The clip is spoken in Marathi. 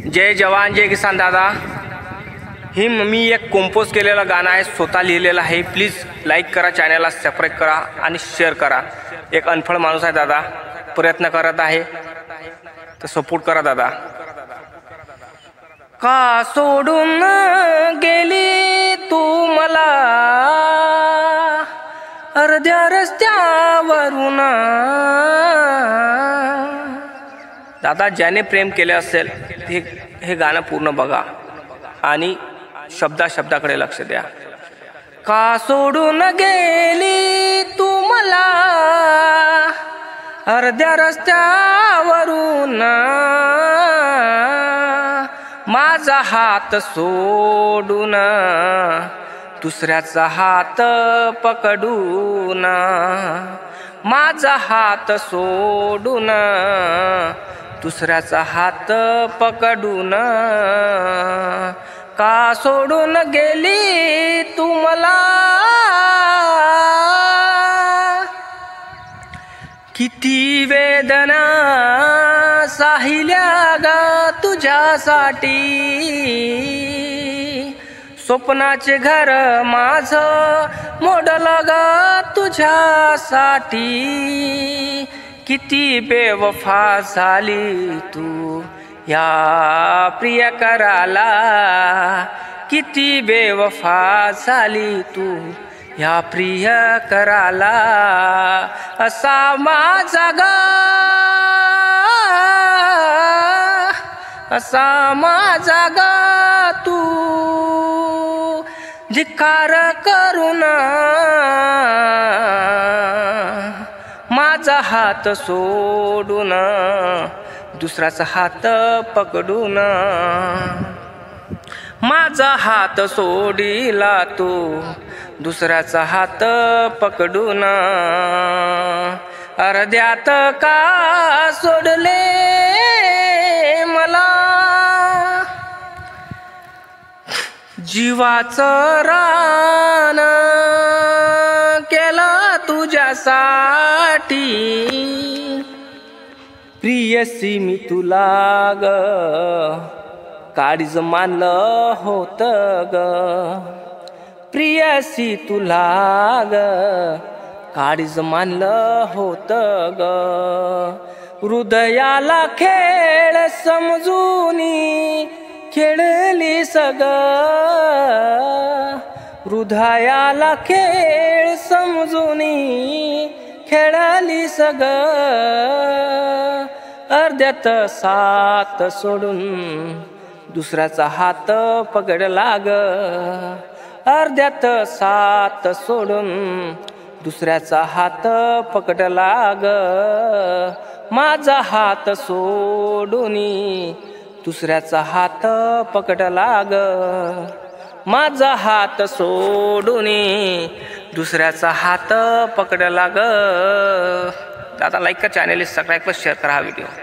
जय जवान जय किसान दादा, ही मी एक कंपोज केलेलं गाणं आहे, स्वतः लिहिलेलं आहे। प्लीज लाईक करा, चॅनलला सबस्क्राइब करा आणि शेअर करा। एक अनफळ माणूस आहे दादा, प्रयत्न करत आहे, तर सपोर्ट करा दादा। का सोडून गेली तू मला अर्ध्या रस्त्यावरून, दादा ज्याने प्रेम केले असेल हे गाणं पूर्ण बघा आणि शब्दाकडे लक्ष द्या। का सोडून गेली तू मला अर्ध्या रस्त्यावरून, माझा हात सोडून दुसऱ्याचा हात पकडून, माझा हात सोडून दुसऱ्याचा हात पकडून, का सोडून गेली तू मला। किती वेदना साहिल्या ग तुझ्यासाठी, स्वप्नाचे घर माझं मोडलं ग तुझ्यासाठी। किती बेवफा झाली तू या प्रियकराला, किती बेवफा झाली तू या प्रियकराला। असा माझा ग, असा माझा ग तू धिक्कार करून, माझा हात सोडून दुसऱ्याचा हात पकडून, माझा हात सोडिला तू दुसऱ्याचा हात पकडून। अर्ध्यात का सोडले मला, जीवाचं रान केलं तुझ्यासाठी। प्रियसी मी तुला ग काळीज मानलं होतं ग, प्रियसी तुला ग काळीज मानलं होतं ग। हृदयाला खेळ समजूनी खेळली सग, हृदयाला खेळ समजूनी खेळली सग। अर्ध्यात साथ सोडून दुसऱ्याचा हात पकडला ग, अर्ध्यात साथ सोडून दुसऱ्याचा हात पकडला ग। माझा हात सोडूनी दुसऱ्याचा हात पकडला ग, माझा हात सोडूनी दुसऱ्याचा हात पकडला ग। दादा लाईक करा, चॅनल सबस्क्राइब करा, शेअर करा हा व्हिडिओ।